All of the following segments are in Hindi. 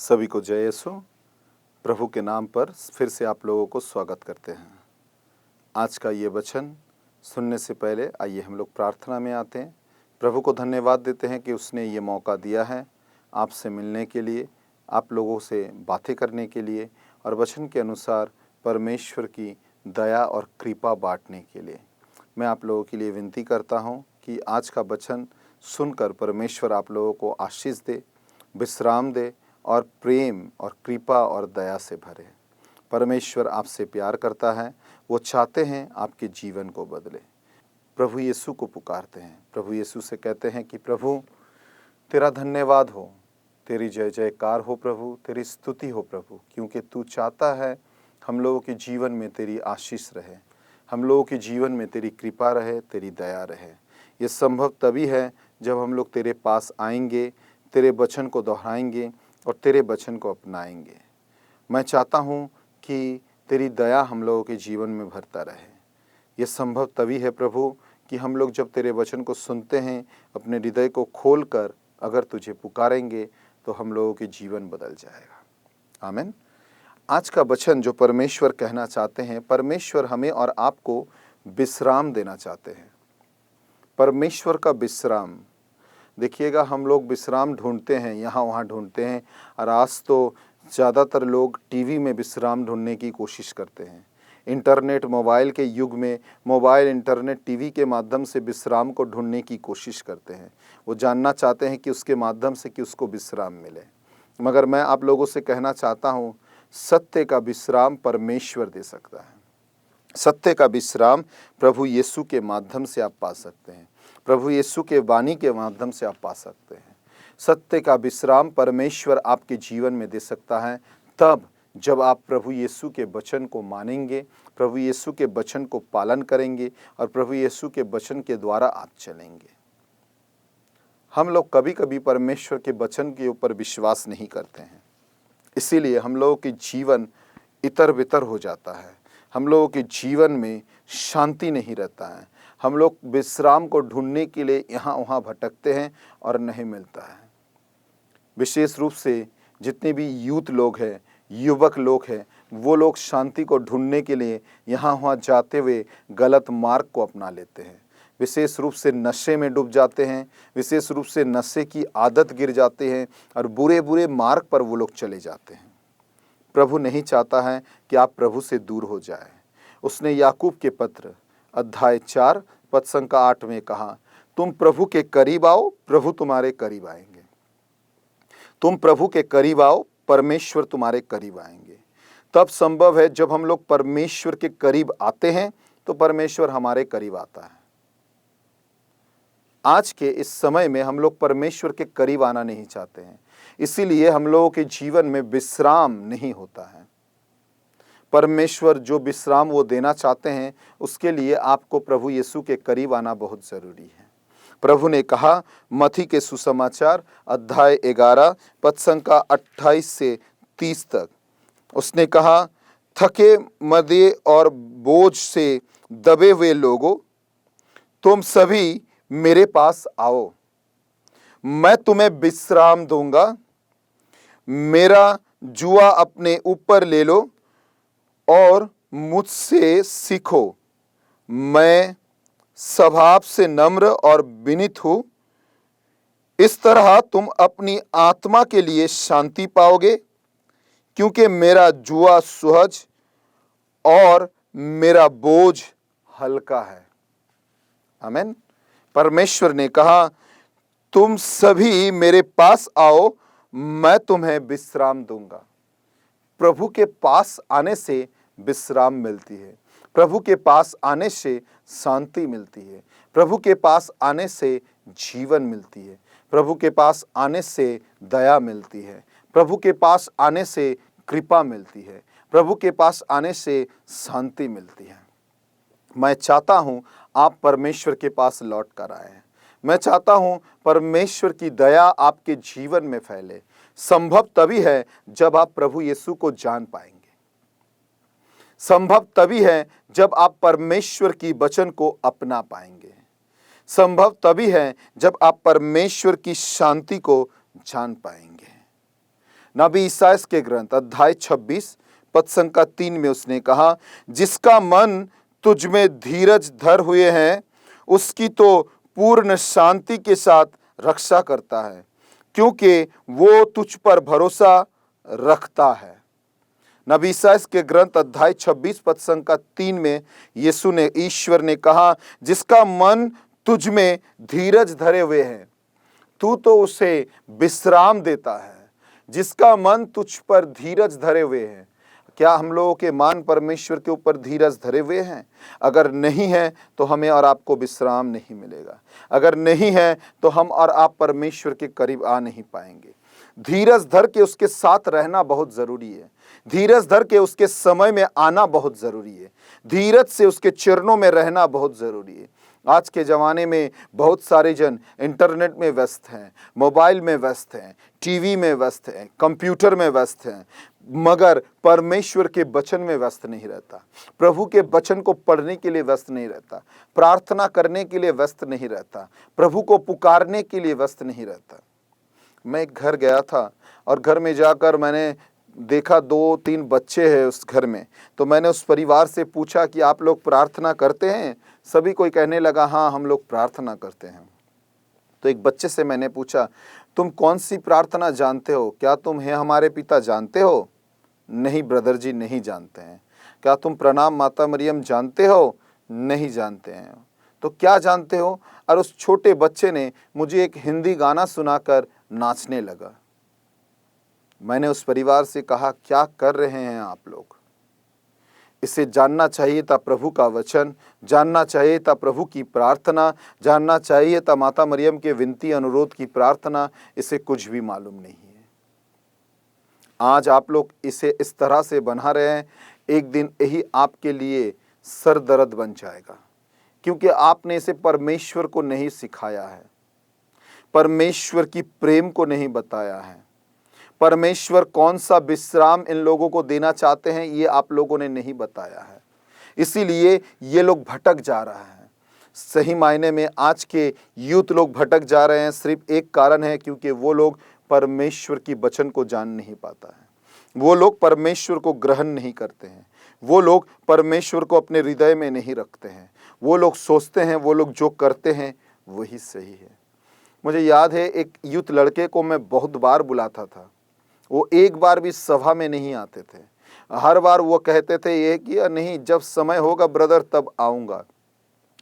सभी को जय यीशु। प्रभु के नाम पर फिर से आप लोगों को स्वागत करते हैं। आज का ये वचन सुनने से पहले आइए हम लोग प्रार्थना में आते हैं। प्रभु को धन्यवाद देते हैं कि उसने ये मौका दिया है आपसे मिलने के लिए, आप लोगों से बातें करने के लिए और वचन के अनुसार परमेश्वर की दया और कृपा बांटने के लिए। मैं आप लोगों के लिए विनती करता हूँ कि आज का वचन सुनकर परमेश्वर आप लोगों को आशीष दे, विश्राम दे और प्रेम और कृपा और दया से भरे। परमेश्वर आपसे प्यार करता है, वो चाहते हैं आपके जीवन को बदले। प्रभु यीशु को पुकारते हैं, प्रभु यीशु से कहते हैं कि प्रभु तेरा धन्यवाद हो, तेरी जय जयकार हो प्रभु, तेरी स्तुति हो प्रभु, क्योंकि तू चाहता है हम लोगों के जीवन में तेरी आशीष रहे, हम लोगों के जीवन में तेरी कृपा रहे, तेरी दया रहे। ये संभव तभी है जब हम लोग तेरे पास आएंगे, तेरे वचन को दोहराएंगे और तेरे वचन को अपनाएंगे। मैं चाहता हूँ कि तेरी दया हम लोगों के जीवन में भरता रहे। ये संभव तभी है प्रभु कि हम लोग जब तेरे वचन को सुनते हैं, अपने हृदय को खोलकर अगर तुझे पुकारेंगे तो हम लोगों के जीवन बदल जाएगा। आमीन। आज का वचन जो परमेश्वर कहना चाहते हैं, परमेश्वर हमें और आपको विश्राम देना चाहते हैं। परमेश्वर का विश्राम, देखिएगा हम लोग विश्राम ढूंढते हैं, यहाँ वहाँ ढूंढते हैं और आज तो ज़्यादातर लोग टीवी में विश्राम ढूंढने की कोशिश करते हैं। इंटरनेट मोबाइल के युग में मोबाइल, इंटरनेट, टीवी के माध्यम से विश्राम को ढूंढने की कोशिश करते हैं। वो जानना चाहते हैं कि उसके माध्यम से कि उसको विश्राम मिले। मगर मैं आप लोगों से कहना चाहता हूँ, सत्य का विश्राम परमेश्वर दे सकता है। सत्य का विश्राम प्रभु यीशु के माध्यम से आप पा सकते हैं, प्रभु यीशु के वाणी के माध्यम से आप पा सकते हैं। सत्य का विश्राम परमेश्वर आपके जीवन में दे सकता है तब जब आप प्रभु यीशु के वचन को मानेंगे, प्रभु यीशु के वचन को पालन करेंगे और प्रभु यीशु के वचन के द्वारा आप चलेंगे। हम लोग कभी कभी परमेश्वर के वचन के ऊपर विश्वास नहीं करते हैं, इसीलिए हम लोगों के जीवन इतर बितर हो जाता है, हम लोगों के जीवन में शांति नहीं रहता है। हम लोग विश्राम को ढूंढने के लिए यहाँ वहाँ भटकते हैं और नहीं मिलता है। विशेष रूप से जितने भी यूथ लोग हैं, युवक लोग हैं, वो लोग शांति को ढूंढने के लिए यहाँ वहाँ जाते हुए गलत मार्ग को अपना लेते हैं। विशेष रूप से नशे में डूब जाते हैं, विशेष रूप से नशे की आदत गिर जाते हैं और बुरे बुरे मार्ग पर वो लोग चले जाते हैं। प्रभु नहीं चाहता है कि आप प्रभु से दूर हो जाए। उसने याकूब के पत्र अध्याय 4 पद संख्या 8 में कहा, तुम प्रभु के करीब आओ, प्रभु तुम्हारे करीब आएंगे। तुम प्रभु के करीब आओ, परमेश्वर तुम्हारे करीब आएंगे। तब संभव है जब हम लोग परमेश्वर के करीब आते हैं तो परमेश्वर हमारे करीब आता है। आज के इस समय में हम लोग परमेश्वर के करीब आना नहीं चाहते हैं, इसीलिए हम लोगों के जीवन में विश्राम नहीं होता है। परमेश्वर जो विश्राम वो देना चाहते हैं, उसके लिए आपको प्रभु यीशु के करीब आना बहुत ज़रूरी है। प्रभु ने कहा मत्ती के सुसमाचार अध्याय 11 पद संख्या 28 से 30 तक, उसने कहा, थके मदे और बोझ से दबे हुए लोगों, तुम सभी मेरे पास आओ, मैं तुम्हें विश्राम दूंगा। मेरा जुआ अपने ऊपर ले लो और मुझसे सीखो, मैं स्वभाव से नम्र और विनीत हूं। इस तरह तुम अपनी आत्मा के लिए शांति पाओगे, क्योंकि मेरा जुआ सहज और मेरा बोझ हल्का है। आमीन। परमेश्वर ने कहा, तुम सभी मेरे पास आओ, मैं तुम्हें विश्राम दूंगा। प्रभु के पास आने से विश्राम मिलती है, प्रभु के पास आने से शांति मिलती है, प्रभु के पास आने से जीवन मिलती है, प्रभु के पास आने से दया मिलती है, प्रभु के पास आने से कृपा मिलती है, प्रभु के पास आने से शांति मिलती है। मैं चाहता हूं आप परमेश्वर के पास लौट कर आए। मैं चाहता हूं परमेश्वर की दया आपके जीवन में फैले। संभव तभी है जब आप प्रभु यीशु को जान पाएंगे। संभव तभी है जब आप परमेश्वर की वचन को अपना पाएंगे। संभव तभी है जब आप परमेश्वर की शांति को जान पाएंगे। नबी ईसाया के ग्रंथ अध्याय 26 पद संख्या 3 में उसने कहा, जिसका मन तुझ में धीरज धर हुए हैं उसकी तो पूर्ण शांति के साथ रक्षा करता है, क्योंकि वो तुझ पर भरोसा रखता है। नबी ईसाया के ग्रंथ अध्याय 26 पद संख्या 3 में ईश्वर ने कहा, जिसका मन तुझ में धीरज धरे हुए है, तू तो उसे विश्राम देता है। जिसका मन तुझ पर धीरज धरे हुए है। क्या हम लोगों के मान परमेश्वर के ऊपर धीरज धरे हुए हैं? अगर नहीं है तो हमें और आपको विश्राम नहीं मिलेगा। अगर नहीं है तो हम और आप परमेश्वर के करीब आ नहीं पाएंगे। धीरज धर के उसके साथ रहना बहुत जरूरी है। धीरज धर के उसके समय में आना बहुत जरूरी है। धीरज से उसके चरणों में रहना बहुत जरूरी है। आज के ज़माने में बहुत सारे जन इंटरनेट में व्यस्त हैं, मोबाइल में व्यस्त हैं, टीवी में व्यस्त हैं, कंप्यूटर में व्यस्त हैं, मगर परमेश्वर के वचन में व्यस्त नहीं रहता। प्रभु के वचन को पढ़ने के लिए व्यस्त नहीं रहता, प्रार्थना करने के लिए व्यस्त नहीं रहता, प्रभु को पुकारने के लिए व्यस्त नहीं रहता। मैं एक घर गया था और घर में जाकर मैंने देखा 2-3 बच्चे हैं उस घर में। तो मैंने उस परिवार से पूछा कि आप लोग प्रार्थना करते हैं? सभी कोई कहने लगा, हाँ हम लोग प्रार्थना करते हैं। तो एक बच्चे से मैंने पूछा, तुम कौन सी प्रार्थना जानते हो? क्या तुम हे हमारे पिता जानते हो? नहीं ब्रदर जी, नहीं जानते हैं। क्या तुम प्रणाम माता मरियम जानते हो? नहीं जानते हैं। तो क्या जानते हो? और उस छोटे बच्चे ने मुझे एक हिंदी गाना सुनाकर नाचने लगा। मैंने उस परिवार से कहा, क्या कर रहे हैं आप लोग? इसे जानना चाहिए था प्रभु का वचन, जानना चाहिए था प्रभु की प्रार्थना, जानना चाहिए था माता मरियम के विनती अनुरोध की प्रार्थना। इसे कुछ भी मालूम नहीं है। आज आप लोग इसे इस तरह से बना रहे हैं, एक दिन यही आपके लिए सर दर्द बन जाएगा, क्योंकि आपने इसे परमेश्वर को नहीं सिखाया है, परमेश्वर की प्रेम को नहीं बताया है। परमेश्वर कौन सा विश्राम इन लोगों को देना चाहते हैं ये आप लोगों ने नहीं बताया है। इसीलिए ये लोग भटक जा रहा है। सही मायने में आज के यूथ लोग भटक जा रहे हैं। सिर्फ एक कारण है, क्योंकि वो लोग परमेश्वर की वचन को जान नहीं पाता है। वो लोग परमेश्वर को ग्रहण नहीं करते हैं। वो लोग परमेश्वर को अपने हृदय में नहीं रखते हैं। वो लोग सोचते हैं वो लोग जो करते हैं वही सही है। मुझे याद है, एक यूथ लड़के को मैं बहुत बार बुलाता था, वो एक बार भी सभा में नहीं आते थे। हर बार वो कहते थे ये कि नहीं, जब समय होगा ब्रदर तब आऊँगा।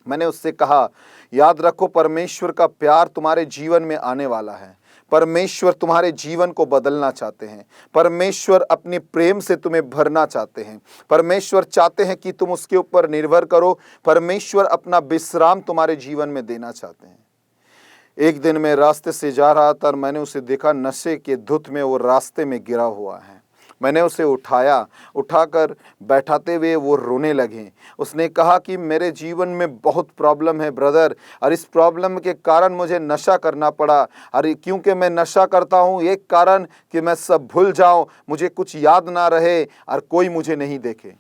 मैंने उससे कहा, याद रखो परमेश्वर का प्यार तुम्हारे जीवन में आने वाला है। परमेश्वर तुम्हारे जीवन को बदलना चाहते हैं। परमेश्वर अपने प्रेम से तुम्हें भरना चाहते हैं। परमेश्वर चाहते हैं कि तुम उसके ऊपर निर्भर करो। परमेश्वर अपना विश्राम तुम्हारे जीवन में देना चाहते हैं। एक दिन मैं रास्ते से जा रहा था और मैंने उसे देखा, नशे के धुत में वो रास्ते में गिरा हुआ है। मैंने उसे उठाकर बैठाते हुए वो रोने लगे। उसने कहा कि मेरे जीवन में बहुत प्रॉब्लम है ब्रदर, और इस प्रॉब्लम के कारण मुझे नशा करना पड़ा। अरे क्योंकि मैं नशा करता हूँ, एक कारण कि मैं सब भूल जाऊँ, मुझे कुछ याद ना रहे और कोई मुझे नहीं देखे।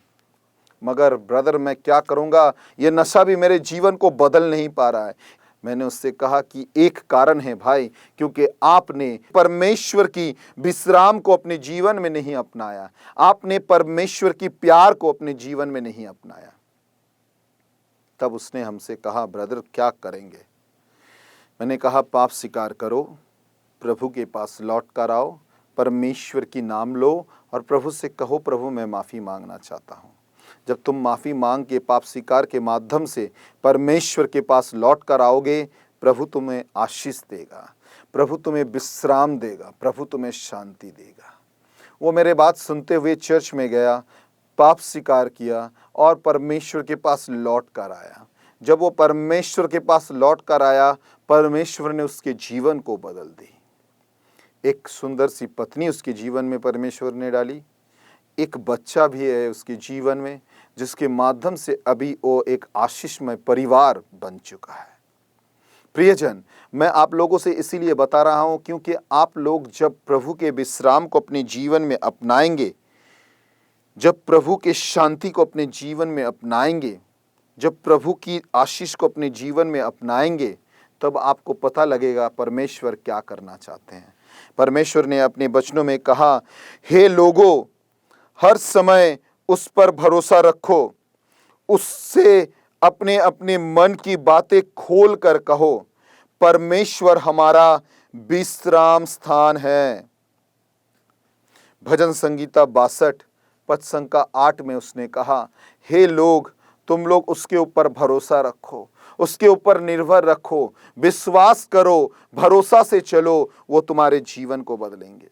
मगर ब्रदर मैं क्या करूँगा, ये नशा भी मेरे जीवन को बदल नहीं पा रहा है। मैंने उससे कहा कि एक कारण है भाई, क्योंकि आपने परमेश्वर की विश्राम को अपने जीवन में नहीं अपनाया। आपने परमेश्वर की प्यार को अपने जीवन में नहीं अपनाया। तब उसने हमसे कहा, ब्रदर क्या करेंगे? मैंने कहा, पाप स्वीकार करो, प्रभु के पास लौट कर आओ, परमेश्वर की नाम लो और प्रभु से कहो, प्रभु मैं माफ़ी मांगना चाहता हूँ। जब तुम माफ़ी मांग के पाप स्वीकार के माध्यम से परमेश्वर के पास लौट कर आओगे, प्रभु तुम्हें आशीष देगा, प्रभु तुम्हें विश्राम देगा, प्रभु तुम्हें शांति देगा। वो मेरे बात सुनते हुए चर्च में गया, पाप स्वीकार किया और परमेश्वर के पास लौट कर आया। जब वो परमेश्वर के पास लौट कर आया, परमेश्वर ने उसके जीवन को बदल दी। एक सुंदर सी पत्नी उसके जीवन में परमेश्वर ने डाली। एक बच्चा भी है उसके जीवन में, जिसके माध्यम से अभी वो एक आशीषमय परिवार बन चुका है। प्रियजन, मैं आप लोगों से इसीलिए बता रहा हूं, क्योंकि आप लोग जब प्रभु के विश्राम को अपने जीवन में अपनाएंगे, जब प्रभु के शांति को अपने जीवन में अपनाएंगे, जब प्रभु की आशीष को अपने जीवन में अपनाएंगे, तब आपको पता लगेगा परमेश्वर क्या करना चाहते हैं। परमेश्वर ने अपने वचनों में कहा, हे लोगों, हर समय उस पर भरोसा रखो, उससे अपने अपने मन की बातें खोल कर कहो, परमेश्वर हमारा विश्राम स्थान है। भजन संगीता 62 पद संख्या 8 में उसने कहा, हे लोग, तुम लोग उसके ऊपर भरोसा रखो, उसके ऊपर निर्भर रखो, विश्वास करो, भरोसा से चलो, वो तुम्हारे जीवन को बदलेंगे।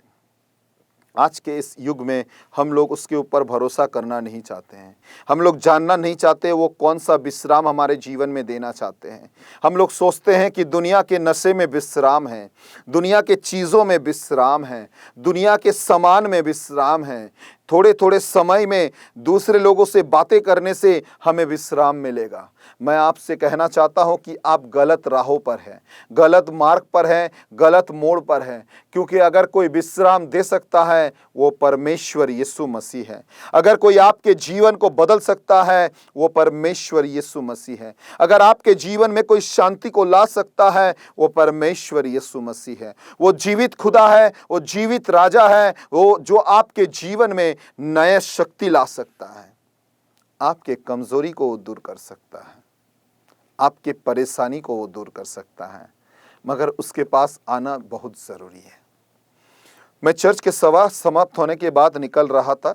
आज के इस युग में हम लोग उसके ऊपर भरोसा करना नहीं चाहते हैं। हम लोग जानना नहीं चाहते वो कौन सा विश्राम हमारे जीवन में देना चाहते हैं। हम लोग सोचते हैं कि दुनिया के नशे में विश्राम है, दुनिया के चीज़ों में विश्राम है, दुनिया के सामान में विश्राम है, थोड़े थोड़े समय में दूसरे लोगों से बातें करने से हमें विश्राम मिलेगा। मैं आपसे कहना चाहता हूं कि आप गलत राहों पर हैं, गलत मार्ग पर हैं, गलत मोड़ पर हैं, क्योंकि अगर कोई विश्राम दे सकता है वो परमेश्वर यीशु मसीह है। अगर कोई आपके जीवन को बदल सकता है वो परमेश्वर यीशु मसीह है। अगर आपके जीवन में कोई शांति को ला सकता है वो परमेश्वर यीशु मसीह है। वो जीवित खुदा है, वो जीवित राजा है, वो जो आपके जीवन में नया शक्ति ला सकता है, आपके कमजोरी को वो दूर कर सकता है, आपके परेशानी को वो दूर कर सकता है, मगर उसके पास आना बहुत ज़रूरी है। मैं चर्च के सभा समाप्त होने के बाद निकल रहा था।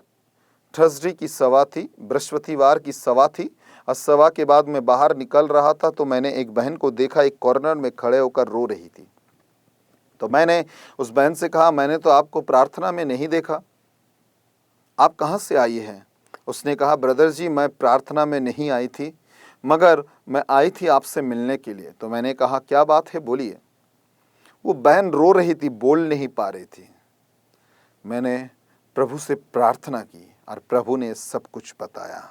थर्सडे की सभा थी, बृहस्पतिवार की सभा थी, और सभा के बाद मैं बाहर निकल रहा था तो मैंने एक बहन को देखा, एक कॉर्नर में खड़े होकर रो रही थी। तो मैंने उस बहन से कहा, मैंने तो आपको प्रार्थना में नहीं देखा, आप कहाँ से आई हैं? उसने कहा, ब्रदर जी, मैं प्रार्थना में नहीं आई थी, मगर मैं आई थी आपसे मिलने के लिए। तो मैंने कहा, क्या बात है, बोलिए। वो बहन रो रही थी, बोल नहीं पा रही थी। मैंने प्रभु से प्रार्थना की और प्रभु ने सब कुछ बताया।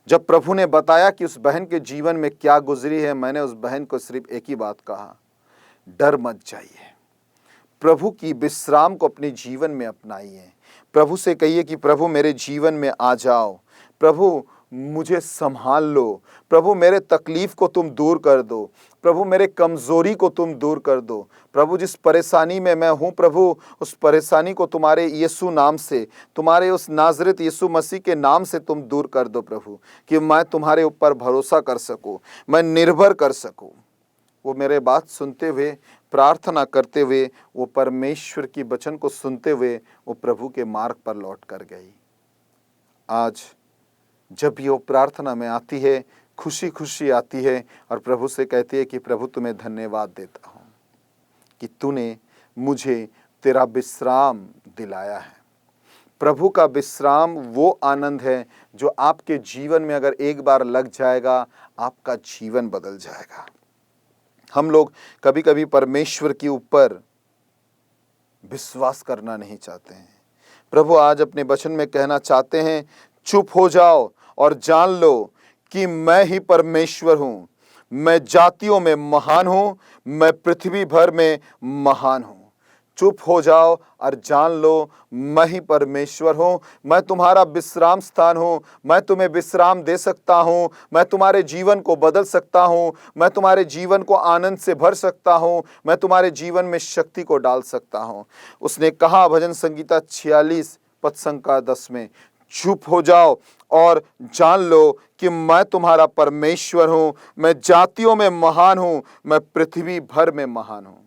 जब प्रभु ने बताया कि उस बहन के जीवन में क्या गुजरी है, मैंने उस बहन को सिर्फ एक ही बात कहा, डर मत जाइए, प्रभु की विश्राम को अपने जीवन में अपनाइए। प्रभु से कहिए कि प्रभु मेरे जीवन में आ जाओ, प्रभु मुझे संभाल लो, प्रभु मेरे तकलीफ को तुम दूर कर दो, प्रभु मेरे कमजोरी को तुम दूर कर दो, प्रभु जिस परेशानी में मैं हूँ, प्रभु उस परेशानी को तुम्हारे यीशु नाम से, तुम्हारे उस नाज़रेत यीशु मसीह के नाम से तुम दूर कर दो प्रभु, कि मैं तुम्हारे ऊपर भरोसा कर सकूँ, मैं निर्भर कर सकूँ। वो मेरे बात सुनते हुए, प्रार्थना करते हुए, वो परमेश्वर की वचन को सुनते हुए वो प्रभु के मार्ग पर लौट कर गई। आज जब भी वो प्रार्थना में आती है, खुशी खुशी आती है और प्रभु से कहती है कि प्रभु तुम्हें धन्यवाद देता हूँ कि तूने मुझे तेरा विश्राम दिलाया है। प्रभु का विश्राम वो आनंद है जो आपके जीवन में अगर एक बार लग जाएगा, आपका जीवन बदल जाएगा। हम लोग कभी कभी परमेश्वर के ऊपर विश्वास करना नहीं चाहते हैं। प्रभु आज अपने वचन में कहना चाहते हैं, चुप हो जाओ और जान लो कि मैं ही परमेश्वर हूँ। मैं जातियों में महान हूँ, मैं पृथ्वी भर में महान हूँ। चुप हो जाओ और जान लो, मैं ही परमेश्वर हूँ, मैं तुम्हारा विश्राम स्थान हूँ, मैं तुम्हें विश्राम दे सकता हूँ, मैं तुम्हारे जीवन को बदल सकता हूँ, मैं तुम्हारे जीवन को आनंद से भर सकता हूँ, मैं तुम्हारे जीवन में शक्ति को डाल सकता हूँ। उसने कहा भजन संगीता 46 पद संख्या 10 में, चुप हो जाओ और जान लो कि मैं तुम्हारा परमेश्वर हूँ, मैं जातियों में महान हूँ, मैं पृथ्वी भर में महान हूँ।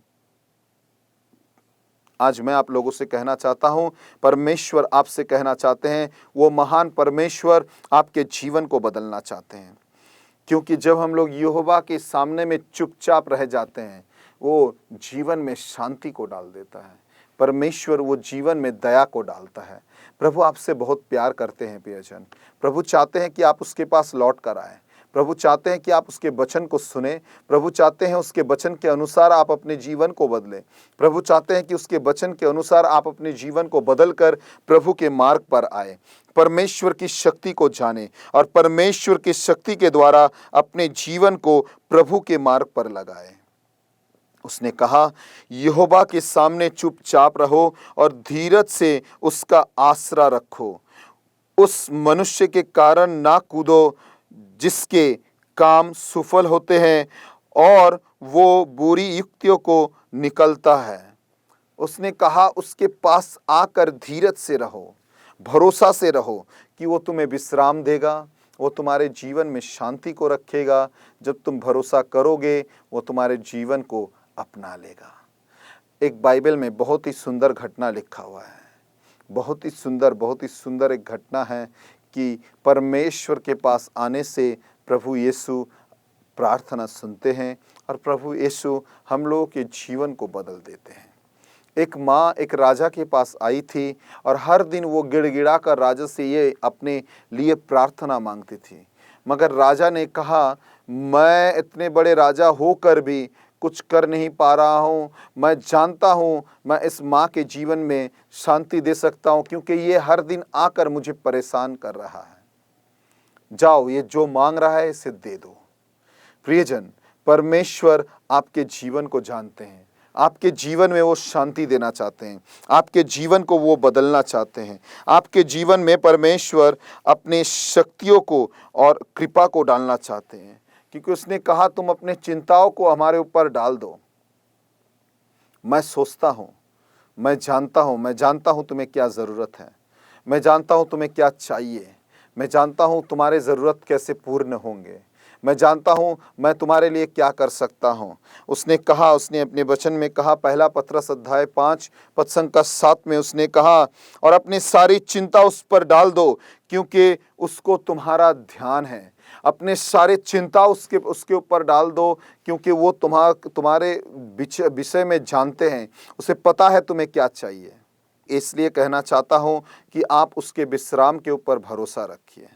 आज मैं आप लोगों से कहना चाहता हूँ, परमेश्वर आपसे कहना चाहते हैं, वो महान परमेश्वर आपके जीवन को बदलना चाहते हैं। क्योंकि जब हम लोग यहोवा के सामने में चुपचाप रह जाते हैं, वो जीवन में शांति को डाल देता है। परमेश्वर वो जीवन में दया को डालता है। प्रभु आपसे बहुत प्यार करते हैं प्रियजन। प्रभु चाहते हैं कि आप उसके पास लौट कर आएँ। प्रभु चाहते हैं कि आप उसके वचन को सुने। प्रभु चाहते हैं उसके वचन के अनुसार आप अपने जीवन को बदलें। प्रभु चाहते हैं कि उसके वचन के अनुसार आप अपने जीवन को बदल कर प्रभु के मार्ग पर आए, परमेश्वर की शक्ति को जाने और परमेश्वर की शक्ति के द्वारा अपने जीवन को प्रभु के मार्ग पर लगाए। उसने कहा, यहोवा के सामने चुपचाप रहो और धीरज से उसका आसरा रखो। उस मनुष्य के कारण ना कूदो जिसके काम सफल होते हैं और वो बुरी युक्तियों को निकलता है। उसने कहा उसके पास आकर धीरज से रहो, भरोसा से रहो कि वो तुम्हें विश्राम देगा, वो तुम्हारे जीवन में शांति को रखेगा। जब तुम भरोसा करोगे वो तुम्हारे जीवन को अपना लेगा। एक बाइबल में बहुत ही सुंदर घटना लिखा हुआ है, बहुत ही सुंदर एक घटना है कि परमेश्वर के पास आने से प्रभु यीशु प्रार्थना सुनते हैं और प्रभु यीशु हम लोगों के जीवन को बदल देते हैं। एक माँ एक राजा के पास आई थी और हर दिन वो गिड़गिड़ा कर राजा से ये अपने लिए प्रार्थना मांगती थी, मगर राजा ने कहा, मैं इतने बड़े राजा होकर भी कुछ कर नहीं पा रहा हूँ। मैं जानता हूँ मैं इस माँ के जीवन में शांति दे सकता हूँ, क्योंकि ये हर दिन आकर मुझे परेशान कर रहा है। जाओ, ये जो मांग रहा है इसे दे दो। प्रियजन, परमेश्वर आपके जीवन को जानते हैं, आपके जीवन में वो शांति देना चाहते हैं, आपके जीवन को वो बदलना चाहते हैं। आपके जीवन में परमेश्वर अपने शक्तियों को और कृपा को डालना चाहते हैं, क्योंकि उसने कहा तुम अपने चिंताओं को हमारे ऊपर डाल दो। मैं सोचता हूँ, मैं जानता हूँ तुम्हें क्या ज़रूरत है, मैं जानता हूँ तुम्हें क्या चाहिए, मैं जानता हूँ तुम्हारे ज़रूरत कैसे पूर्ण होंगे, मैं जानता हूँ मैं तुम्हारे लिए क्या कर सकता हूँ। उसने कहा, उसने अपने वचन में कहा, पहला पतरस अध्याय 5 पद संख्या 7 में उसने कहा, और अपनी सारी चिंता उस पर डाल दो क्योंकि उसको तुम्हारा ध्यान है। अपने सारे चिंता उसके ऊपर डाल दो, क्योंकि वो तुम्हारे विषय में जानते हैं, उसे पता है तुम्हें क्या चाहिए। इसलिए कहना चाहता हूँ कि आप उसके विश्राम के ऊपर भरोसा रखिए,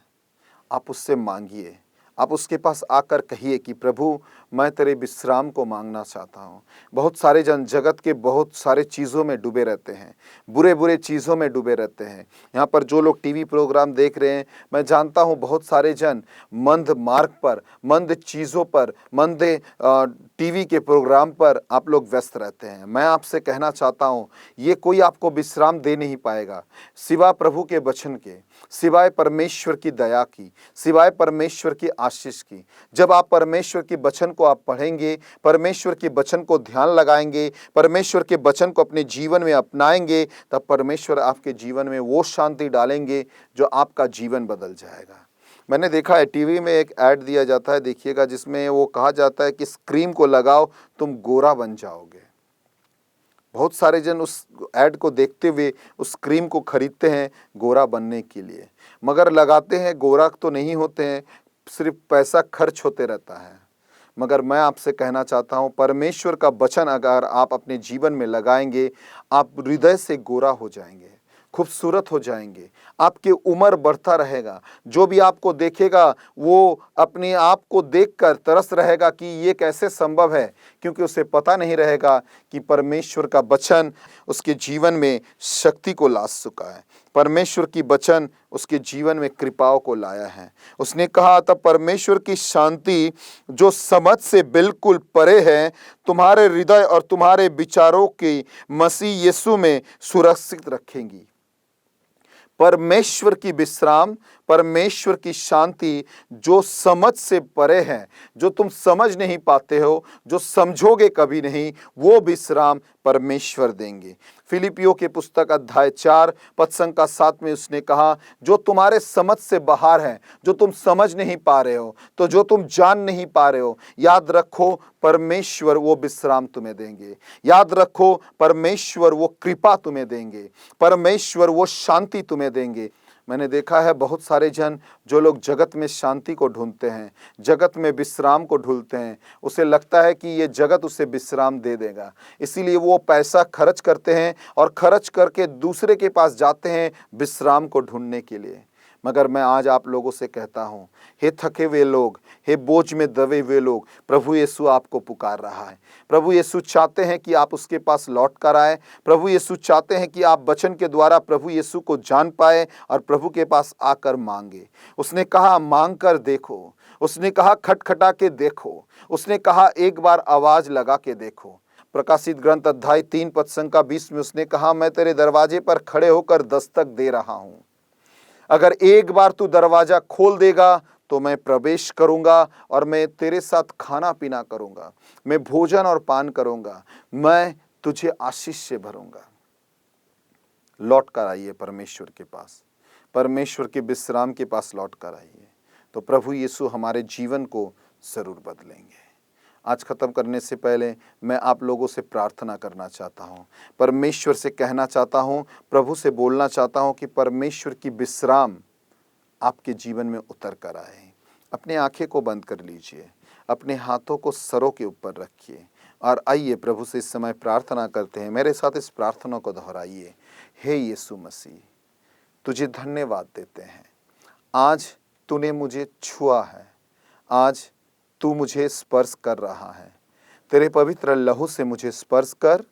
आप उससे मांगिए, आप उसके पास आकर कहिए कि प्रभु मैं तेरे विश्राम को मांगना चाहता हूँ। बहुत सारे जन जगत के बहुत सारे चीज़ों में डूबे रहते हैं, बुरे बुरे चीज़ों में डूबे रहते हैं। यहाँ पर जो लोग टीवी प्रोग्राम देख रहे हैं, मैं जानता हूँ बहुत सारे जन मंद मार्ग पर, मंद चीज़ों पर, मंद टीवी के प्रोग्राम पर आप लोग व्यस्त रहते हैं। मैं आपसे कहना चाहता हूँ ये कोई आपको विश्राम दे नहीं पाएगा सिवाय प्रभु के वचन के, सिवाय परमेश्वर की दया की, सिवाय परमेश्वर की आशीष की। जब आप परमेश्वर के वचन को आप पढ़ेंगे, परमेश्वर के वचन को ध्यान लगाएंगे, परमेश्वर के वचन को अपने जीवन में अपनाएंगे, तब परमेश्वर आपके जीवन में वो शांति डालेंगे जो आपका जीवन बदल जाएगा। मैंने देखा है टीवी में एक ऐड दिया जाता है, देखिएगा, जिसमें वो कहा जाता है कि इस क्रीम को लगाओ तुम गोरा बन जाओगे। बहुत सारे जन उस ऐड को देखते हुए उस क्रीम को खरीदते हैं गोरा बनने के लिए, मगर लगाते हैं गोरा तो नहीं होते हैं, सिर्फ पैसा खर्च होते रहता है। मगर मैं आपसे कहना चाहता हूँ परमेश्वर का वचन अगर आप अपने जीवन में लगाएंगे, आप हृदय से गोरा हो जाएंगे, खूबसूरत हो जाएंगे, आपकी उम्र बढ़ता रहेगा। जो भी आपको देखेगा वो अपने आप को देखकर तरस रहेगा कि ये कैसे संभव है, क्योंकि उसे पता नहीं रहेगा कि परमेश्वर का वचन उसके जीवन में शक्ति को ला चुका है, परमेश्वर की वचन उसके जीवन में कृपाओं को लाया है। उसने कहा, तब परमेश्वर की शांति जो समझ से बिल्कुल परे है तुम्हारे हृदय और तुम्हारे विचारों की मसीह यीशु में सुरक्षित रखेंगी। परमेश्वर की विश्राम, परमेश्वर की शांति जो समझ से परे है, जो तुम समझ नहीं पाते हो, जो समझोगे कभी नहीं, वो विश्राम परमेश्वर देंगे। फिलिपियों के पुस्तक अध्याय 4 पद संख्या 7 में उसने कहा, जो तुम्हारे समझ से बाहर है, जो तुम समझ नहीं पा रहे हो, तो जो तुम जान नहीं पा रहे हो, याद रखो परमेश्वर वो विश्राम तुम्हें देंगे। याद रखो परमेश्वर वो कृपा तुम्हें देंगे, परमेश्वर वो शांति तुम्हें देंगे। मैंने देखा है बहुत सारे जन जो लोग जगत में शांति को ढूंढते हैं, जगत में विश्राम को ढूंढते हैं, उसे लगता है कि ये जगत उसे विश्राम दे देगा, इसीलिए वो पैसा खर्च करते हैं और खर्च करके दूसरे के पास जाते हैं विश्राम को ढूंढने के लिए। मगर मैं आज आप लोगों से कहता हूँ, हे थके हुए लोग, हे बोझ में दबे हुए लोग, प्रभु यीशु आपको पुकार रहा है। प्रभु यीशु चाहते हैं कि आप उसके पास लौट कर आए। प्रभु यीशु चाहते हैं कि आप वचन के द्वारा प्रभु यीशु को जान पाए और प्रभु के पास आकर मांगे। उसने कहा मांग कर देखो, उसने कहा खटखटा के देखो, उसने कहा एक बार आवाज लगा के देखो। प्रकाशित ग्रंथ अध्याय 3 पद संख्या 20 में उसने कहा, मैं तेरे दरवाजे पर खड़े होकर दस्तक दे रहा हूँ। अगर एक बार तू दरवाजा खोल देगा तो मैं प्रवेश करूंगा और मैं तेरे साथ खाना पीना करूंगा, मैं भोजन और पान करूंगा, मैं तुझे आशीष से भरूंगा। लौट कर आइए परमेश्वर के पास, परमेश्वर के विश्राम के पास लौट कर आइए, तो प्रभु यीशु हमारे जीवन को ज़रूर बदलेंगे। आज ख़त्म करने से पहले मैं आप लोगों से प्रार्थना करना चाहता हूँ, परमेश्वर से कहना चाहता हूँ, प्रभु से बोलना चाहता हूँ कि परमेश्वर की विश्राम आपके जीवन में उतर कर आए। अपनी आंखें को बंद कर लीजिए, अपने हाथों को सरों के ऊपर रखिए और आइए प्रभु से इस समय प्रार्थना करते हैं। मेरे साथ इस प्रार्थना को दोहराइए। हे यीशु मसीह, तुझे धन्यवाद देते हैं, आज तूने मुझे छुआ है, आज तू मुझे स्पर्श कर रहा है। तेरे पवित्र लहू से मुझे स्पर्श कर,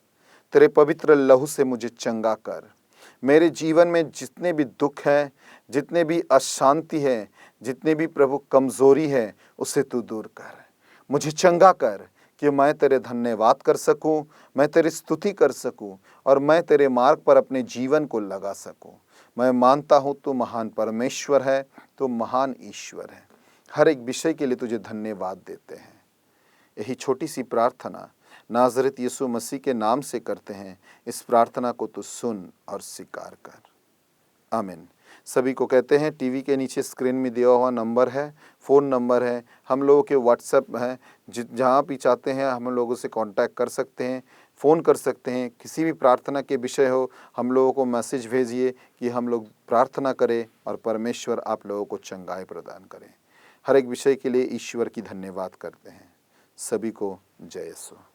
तेरे पवित्र लहू से मुझे चंगा कर। मेरे जीवन में जितने भी दुख हैं, जितने भी अशांति है, जितने भी प्रभु कमज़ोरी है, उसे तू दूर कर, मुझे चंगा कर कि मैं तेरे धन्यवाद कर सकूं, मैं तेरी स्तुति कर सकूं और मैं तेरे मार्ग पर अपने जीवन को लगा सकूं। मैं मानता हूं तू महान परमेश्वर है, तू महान ईश्वर है। हर एक विषय के लिए तुझे धन्यवाद देते हैं। यही छोटी सी प्रार्थना नाज़रेत यीशु मसीह के नाम से करते हैं। इस प्रार्थना को तू सुन और स्वीकार कर। आमीन। सभी को कहते हैं टीवी के नीचे स्क्रीन में दिया हुआ नंबर है, फ़ोन नंबर है, हम लोगों के व्हाट्सएप हैं, जहाँ भी चाहते हैं हम लोगों से कांटेक्ट कर सकते हैं, फ़ोन कर सकते हैं। किसी भी प्रार्थना के विषय हो, हम लोगों को मैसेज भेजिए कि हम लोग प्रार्थना करें और परमेश्वर आप लोगों को चंगाई प्रदान करें। हर एक विषय के लिए ईश्वर की धन्यवाद करते हैं। सभी को जय यीशु।